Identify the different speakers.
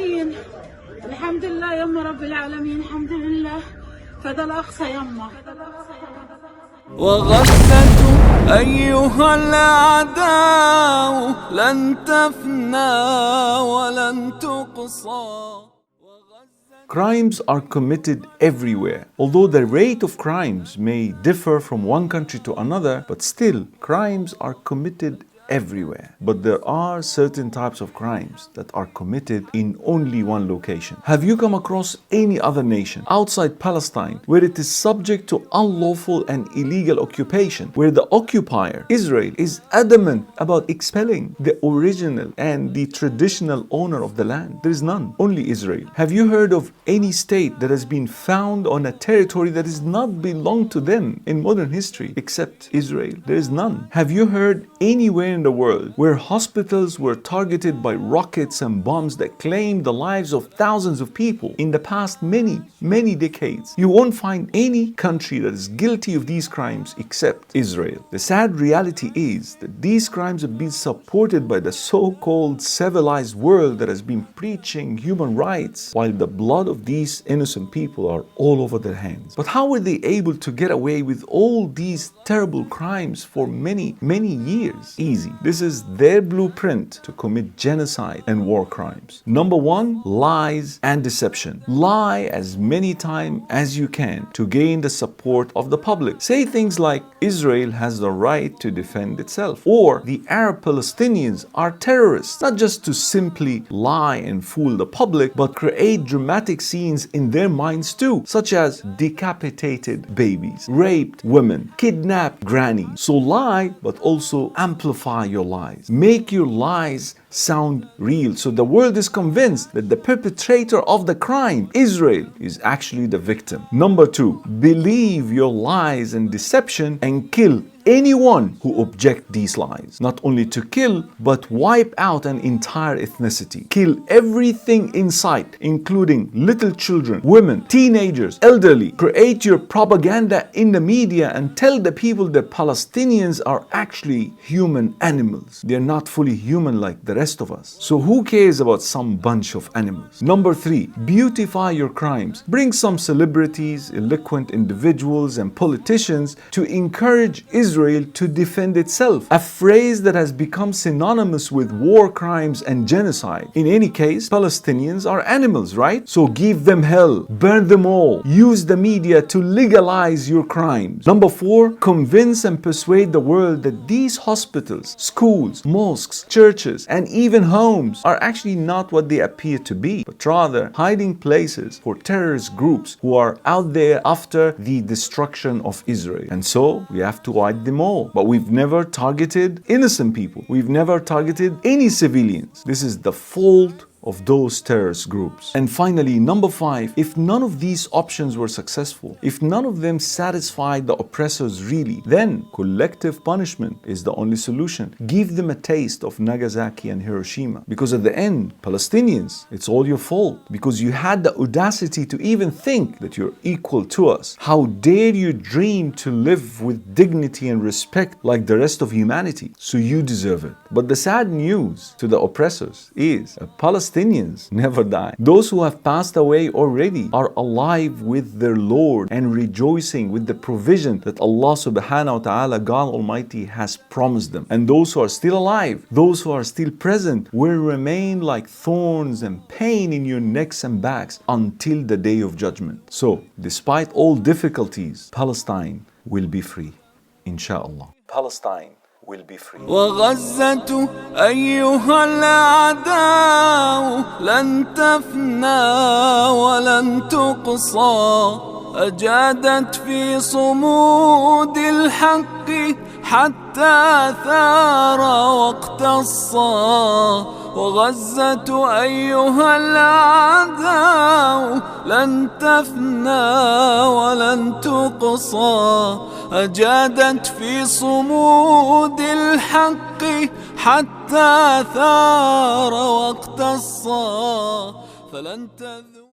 Speaker 1: العالمين. الحمد لله يما رب العالمين، الحمد لله. فدا الأقصى يما.
Speaker 2: وغزة أيها الأعداء لن تفنى ولن تقصى.
Speaker 3: Crimes are committed everywhere. Although the rate of crimes may differ from one country to another, but still, crimes are committed everywhere. But there are certain types of crimes that are committed in only one location. Have you come across any other nation outside Palestine where it is subject to unlawful and illegal occupation, where the occupier, Israel, is adamant about expelling the original and the traditional owner of the land? There is none, only Israel. Have you heard of any state that has been found on a territory that does not belong to them in modern history except Israel? There is none. Have you heard anywhere in the world where hospitals were targeted by rockets and bombs that claimed the lives of thousands of people in the past many decades? You won't find any country that is guilty of these crimes except Israel. The sad reality is that these crimes have been supported by the so-called civilized world that has been preaching human rights, while the blood of these innocent people are all over their hands. But how were they able to get away with all these terrible crimes for many years? Easy. This is their blueprint to commit genocide and war crimes. Number one, lies and deception. Lie as many times as you can to gain the support of the public. Say things like Israel has the right to defend itself, or the Arab Palestinians are terrorists. Not just to simply lie and fool the public, but create dramatic scenes in their minds too, such as decapitated babies, raped women, kidnapped grannies. So lie, but also amplify your lies. Make your lies sound real, so the world is convinced that the perpetrator of the crime, Israel, is actually the victim. Number two, believe your lies and deception and kill anyone who object these lies. Not only to kill, but wipe out an entire ethnicity. Kill everything in sight, including little children, women, teenagers, elderly. Create your propaganda in the media and tell the people that Palestinians are actually human animals. They're not fully human like the rest of us. So who cares about some bunch of animals? Number three, beautify your crimes. Bring some celebrities, eloquent individuals, and politicians to encourage Israel to defend itself, a phrase that has become synonymous with war crimes and genocide. In any case, Palestinians are animals, right? So give them hell, burn them all, use the media to legalize your crimes. Number four, convince and persuade the world that these hospitals, schools, mosques, churches, and even homes are actually not what they appear to be, but rather hiding places for terrorist groups who are out there after the destruction of Israel. And so we have to wipe them all. But we've never targeted innocent people. We've never targeted any civilians. This is the fault of those terrorist groups. And finally, number five, if none of these options were successful, if none of them satisfied the oppressors really, then collective punishment is the only solution. Give them a taste of Nagasaki and Hiroshima. Because at the end, Palestinians, it's all your fault. Because you had the audacity to even think that you're equal to us. How dare you dream to live with dignity and respect like the rest of humanity? So you deserve it. But the sad news to the oppressors is Palestinians never die. Those who have passed away already are alive with their Lord and rejoicing with the provision that Allah subhanahu wa ta'ala, God Almighty, has promised them. And those who are still alive, those who are still present, will remain like thorns and pain in your necks and backs until the day of judgment. So, despite all difficulties, Palestine will be free, inshallah. Palestine will be free.
Speaker 2: وغزة أيها الأعداء لن تفنى ولن تقصى. أجادت في صمود الحق حتى ثار واقتصى. وغزة أيها الأعداء لن تفنى ولن تقصى. أجادت في صمود الحق حتى ثار واقتصى. فلن تذوق